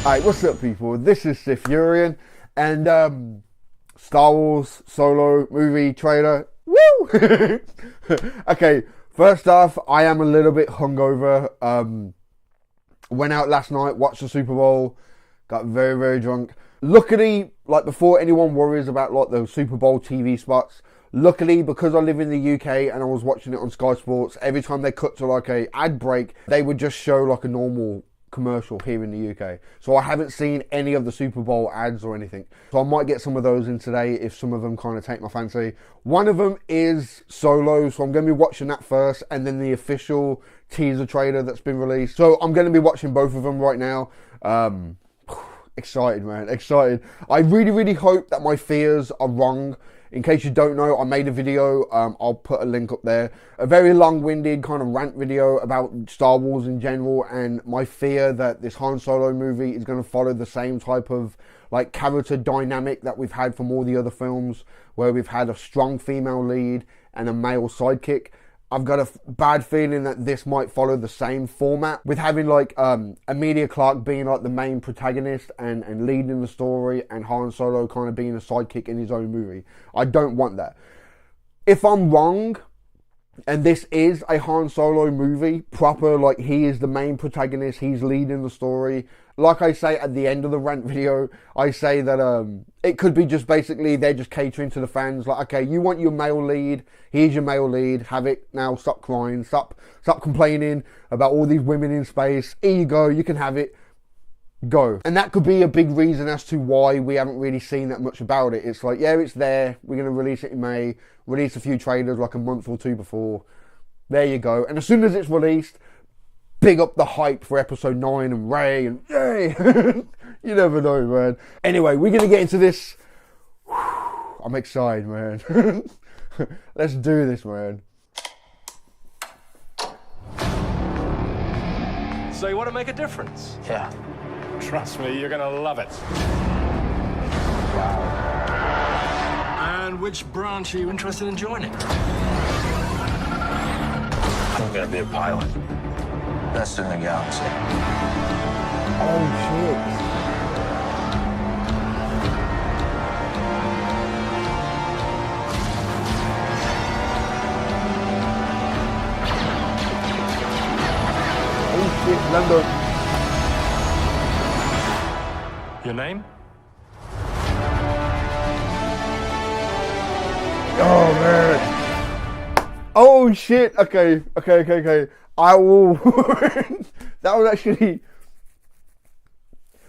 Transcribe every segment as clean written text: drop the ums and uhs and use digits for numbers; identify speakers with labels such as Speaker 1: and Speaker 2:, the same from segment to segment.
Speaker 1: Alright, what's up people? This is SiTHFuRion and Star Wars solo movie trailer. Woo! Okay, first off, I am a little bit hungover. Went out last night, watched the Super Bowl, got very, very drunk. Luckily, like before anyone worries about like the Super Bowl TV spots, luckily because I live in the UK and I was watching it on Sky Sports, every time they cut to like a ad break, they would just show like a normal commercial here in the UK. So I haven't seen any of the Super Bowl ads or anything. So I might get some of those in today if some of them kind of take my fancy. One of them is Solo, so I'm going to be watching that first, and then the official teaser trailer that's been released. So I'm going to be watching both of them right now. Excited, man, excited. I really, really hope that my fears are wrong. In case you don't know, I made a video, I'll put a link up there, a very long-winded kind of rant video about Star Wars in general, and my fear that this Han Solo movie is going to follow the same type of like character dynamic that we've had from all the other films, where we've had a strong female lead and a male sidekick. I've got a bad feeling that this might follow the same format, with having like Emilia Clarke being like the main protagonist and leading the story, and Han Solo kind of being a sidekick in his own movie. I don't want that. If I'm wrong, and this is a Han Solo movie, proper, like he is the main protagonist, he's leading the story. Like I say at the end of the rant video, I say that it could be just basically they're just catering to the fans. Like, okay, you want your male lead, here's your male lead, have it now, stop crying, stop complaining about all these women in space. Here you go, you can have it, go. And that could be a big reason as to why we haven't really seen that much about it. It's like, yeah, it's there, we're going to release it in May, release a few trailers like a month or two before. There you go. And as soon as it's released, big up the hype for episode 9 and Rey and yay. You never know, man. Anyway, we're going to get into this. I'm excited, man. Let's do this, man.
Speaker 2: So you want to make a difference?
Speaker 3: Yeah.
Speaker 2: Trust me, you're going to love it. And which branch are you interested in joining?
Speaker 3: I'm gonna be a pilot. Best in the galaxy.
Speaker 1: Oh, shit. Oh, shit, Lando.
Speaker 2: Your name?
Speaker 1: Oh, man. Oh, shit. Okay. I will. That was actually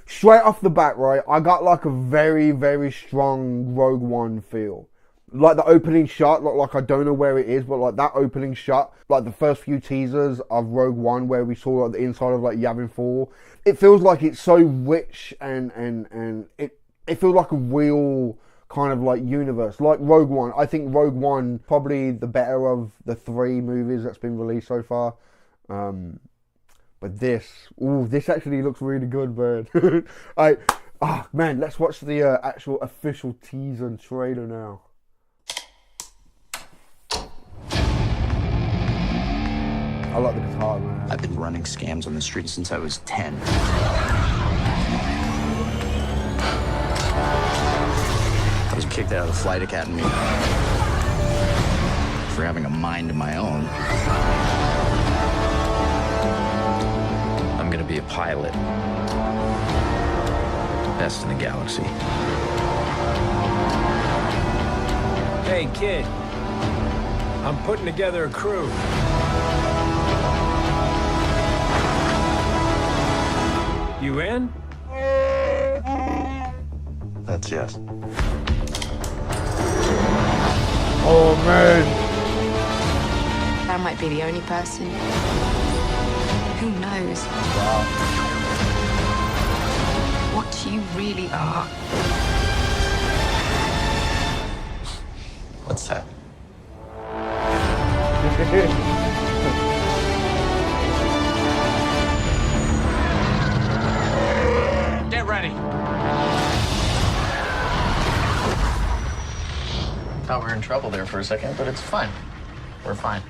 Speaker 1: straight off the bat, right? I got like a very, very strong Rogue One feel. Like the opening shot, like I don't know where it is, but like that opening shot, like the first few teasers of Rogue One where we saw like the inside of like Yavin 4, it feels like it's so rich and it feels like a real kind of like universe, like Rogue One. I think Rogue One probably the better of the 3 movies that's been released so far. But this actually looks really good, man. Man, let's watch the actual official teaser and trailer now. I like the guitar, man.
Speaker 3: I've been running scams on the street since I was 10. I was kicked out of the flight academy for having a mind of my own. I'm gonna be a pilot. Best in the galaxy.
Speaker 4: Hey, kid. I'm putting together a crew. You in?
Speaker 3: That's yes.
Speaker 1: Oh, man.
Speaker 5: I might be the only person. Who knows?
Speaker 1: Wow.
Speaker 5: What you really are.
Speaker 3: What's that?
Speaker 2: Get ready.
Speaker 3: Thought we were in trouble there for a second, but it's fine. We're fine.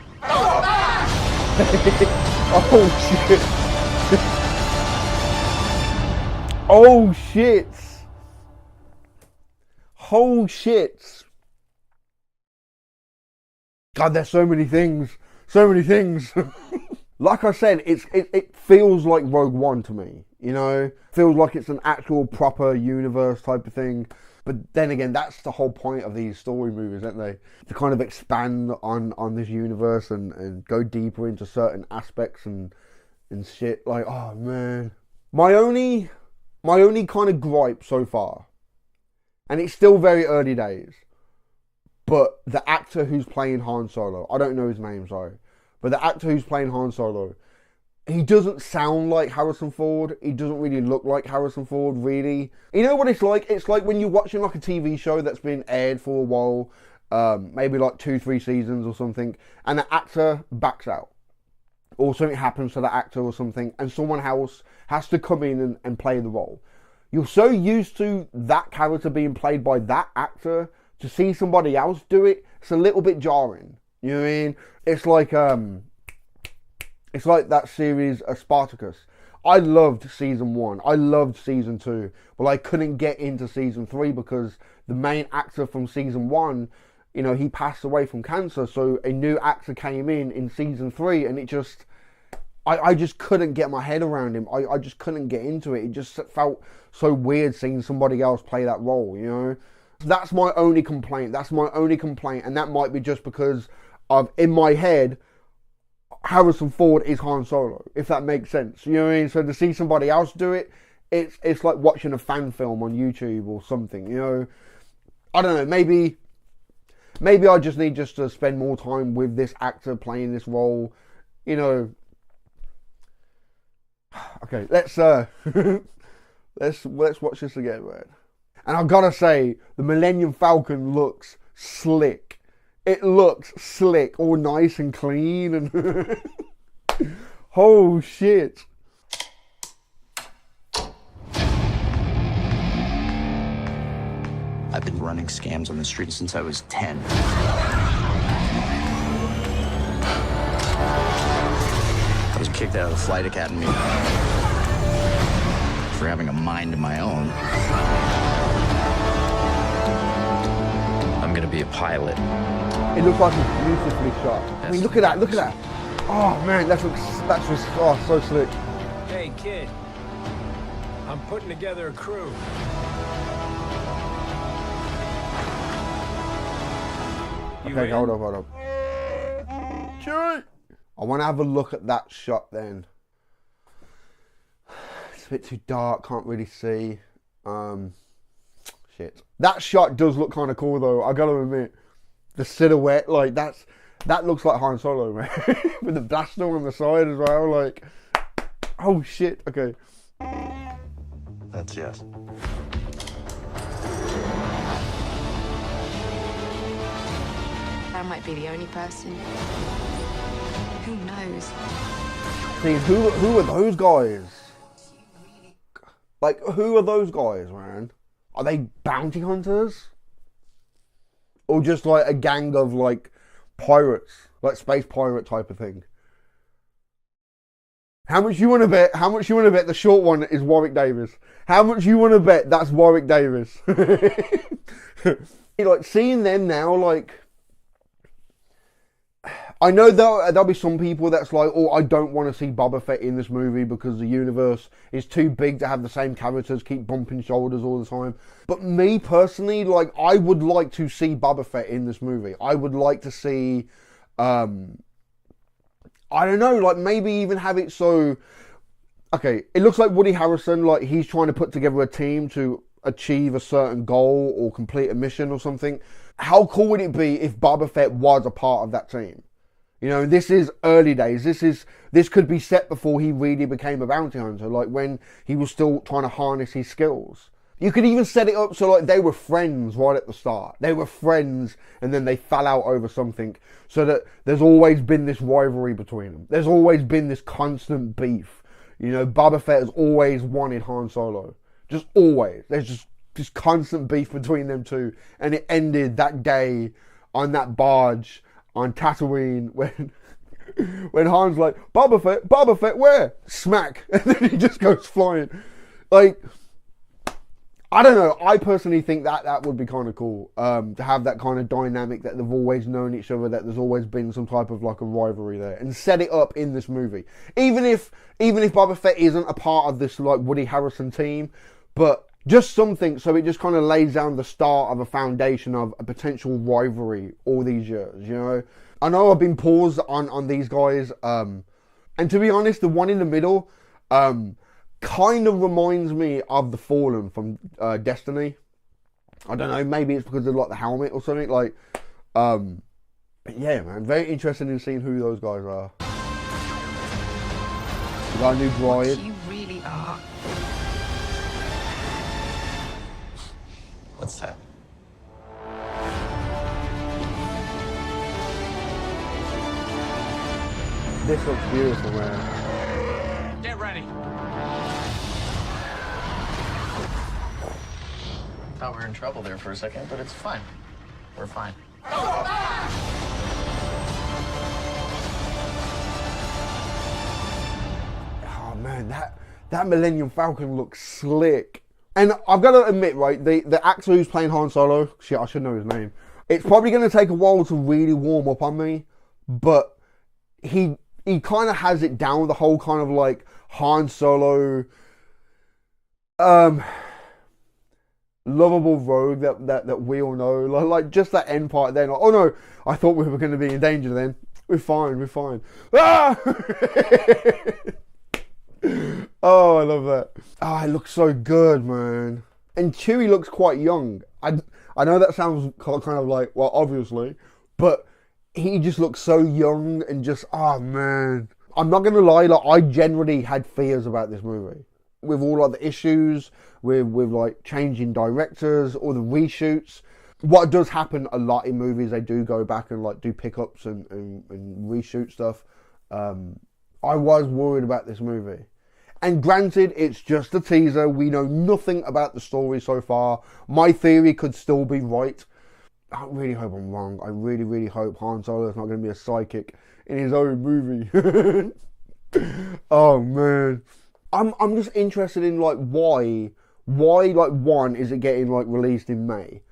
Speaker 1: Oh, shit. Oh shit! Oh shit! God, there's so many things. So many things. Like I said, it feels like Rogue One to me. You know, feels like it's an actual proper universe type of thing. But then again, that's the whole point of these story movies, aren't they? To kind of expand on this universe and go deeper into certain aspects and shit. Like, oh man, my only kind of gripe so far, and it's still very early days, but the actor who's playing Han Solo, I don't know his name, sorry, but the actor who's playing Han Solo, he doesn't sound like Harrison Ford. He doesn't really look like Harrison Ford, really. You know what it's like? It's like when you're watching like a TV show that's been aired for a while, maybe like 2-3 seasons or something, and the actor backs out, or something happens to the actor or something, and someone else has to come in and play the role. You're so used to that character being played by that actor, to see somebody else do it, it's a little bit jarring. You know what I mean? It's like that series, Spartacus. I loved season 1. I loved season 2. But I couldn't get into season 3 because the main actor from season 1, you know, he passed away from cancer. So a new actor came in season 3, and it just, I just couldn't get my head around him. I just couldn't get into it. It just felt so weird seeing somebody else play that role, you know? That's my only complaint. And that might be just because of, in my head, Harrison Ford is Han Solo, if that makes sense. You know what I mean? So to see somebody else do it, it's like watching a fan film on YouTube or something, you know? I don't know, maybe I just need to spend more time with this actor playing this role, you know. Okay, let's watch this again, man. And I've gotta say, the Millennium Falcon looks slick. It looks slick, all nice and clean, and oh shit.
Speaker 3: I've been running scams on the street since I was 10. I was kicked out of the flight academy for having a mind of my own. I'm gonna be a pilot.
Speaker 1: It looks like it's beautifully shot. I mean, look at that. Oh man, that's just so slick.
Speaker 4: Hey kid, I'm putting together a crew.
Speaker 1: Okay, hold up. Chewie! I want to have a look at that shot then. It's a bit too dark, can't really see. Shit. That shot does look kind of cool though, I gotta admit. The silhouette, like that looks like Han Solo, man. With the blaster on the side as well, like, oh shit, okay.
Speaker 3: That's yes.
Speaker 5: I might be the only person. Who knows?
Speaker 1: See, who are those guys? Like, who are those guys, man? Are they bounty hunters? Or just like a gang of like pirates, like space pirate type of thing? How much you want to bet? The short one is Warwick Davis. How much you want to bet that's Warwick Davis? Like, seeing them now, like, I know there'll be some people that's like, oh, I don't want to see Boba Fett in this movie because the universe is too big to have the same characters keep bumping shoulders all the time. But me personally, like, I would like to see Boba Fett in this movie. I would like to see, I don't know, like maybe even have it so, okay, it looks like Woody Harrelson, like he's trying to put together a team to achieve a certain goal or complete a mission or something. How cool would it be if Boba Fett was a part of that team? You know, this is early days. This could be set before he really became a bounty hunter, like when he was still trying to harness his skills. You could even set it up so like they were friends right at the start. They were friends and then they fell out over something, so that there's always been this rivalry between them. There's always been this constant beef. You know, Boba Fett has always wanted Han Solo. Just always. There's just this constant beef between them two. And it ended that day on that barge on Tatooine when Han's like, Boba Fett, where? Smack. And then he just goes flying. Like, I don't know. I personally think that that would be kind of cool, to have that kind of dynamic that they've always known each other, that there's always been some type of like a rivalry there, and set it up in this movie. Even if Boba Fett isn't a part of this like Woody Harrelson team, but just something, so it just kind of lays down the start of a foundation of a potential rivalry all these years. You know, I know I've been paused on these guys, and to be honest, the one in the middle, kind of reminds me of the Fallen from Destiny. I don't know, maybe it's because of like the helmet or something. Like, but yeah, man, very interested in seeing who those guys are. We got a new droid.
Speaker 5: You really are.
Speaker 3: What's that?
Speaker 1: This looks beautiful, man.
Speaker 4: Get ready.
Speaker 3: Thought we were in trouble there for a second, but it's fine. We're fine.
Speaker 1: Oh man, that Millennium Falcon looks slick. And I've got to admit, right, the actor who's playing Han Solo, shit, I should know his name. It's probably going to take a while to really warm up on me, but he kind of has it down with the whole kind of like Han Solo, lovable rogue that we all know. Like just that end part then. Like, oh no, I thought we were going to be in danger then. We're fine. Ah! Oh, I love that. Oh, it looks so good, man. And Chewie looks quite young. I know that sounds kind of like, well, obviously, but he just looks so young and just, oh man. I'm not going to lie, like, I generally had fears about this movie. With all like the issues, with like changing directors, or the reshoots. What does happen a lot in movies, they do go back and like do pickups and reshoot stuff. I was worried about this movie. And granted, it's just a teaser. We know nothing about the story so far. My theory could still be right. I really hope I'm wrong. I really, really hope Han Solo is not going to be a psychic in his own movie. Oh man, I'm just interested in like why like one, is it getting like released in May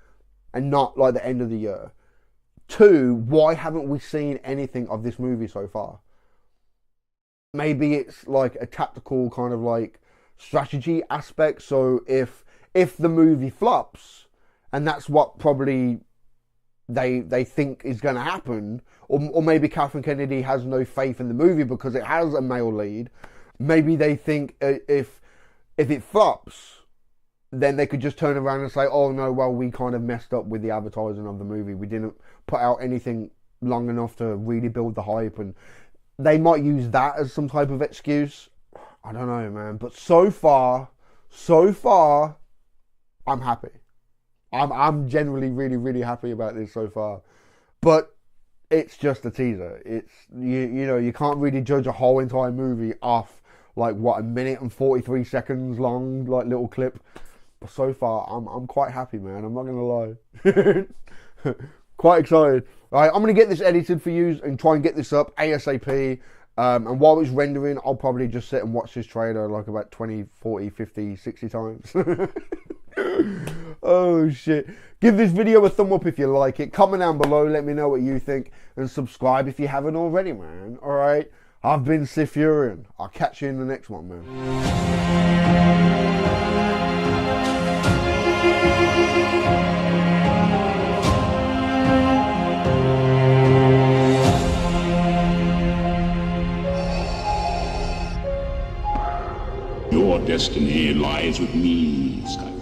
Speaker 1: and not like the end of the year? Two, why haven't we seen anything of this movie so far? Maybe it's like a tactical kind of like strategy aspect. So if the movie flops, and that's what probably they think is going to happen, or maybe Catherine Kennedy has no faith in the movie because it has a male lead. Maybe they think if it flops, then they could just turn around and say, oh no, well, we kind of messed up with the advertising of the movie. We didn't put out anything long enough to really build the hype, and they might use that as some type of excuse. I don't know, man. But so far, I'm happy. I'm generally really, really happy about this so far. But it's just a teaser. It's you know, you can't really judge a whole entire movie off like what, 1 minute and 43 seconds long like little clip. But so far, I'm quite happy, man. I'm not gonna lie. Quite excited. All right, I'm gonna get this edited for you and try and get this up ASAP. And while it's rendering, I'll probably just sit and watch this trailer like about 20, 40, 50, 60 times. Oh shit. Give this video a thumb up if you like it. Comment down below, let me know what you think. And subscribe if you haven't already, man. Alright, I've been SiTHFuRiON. I'll catch you in the next one, man.
Speaker 6: Your destiny lies with me, Skywalker.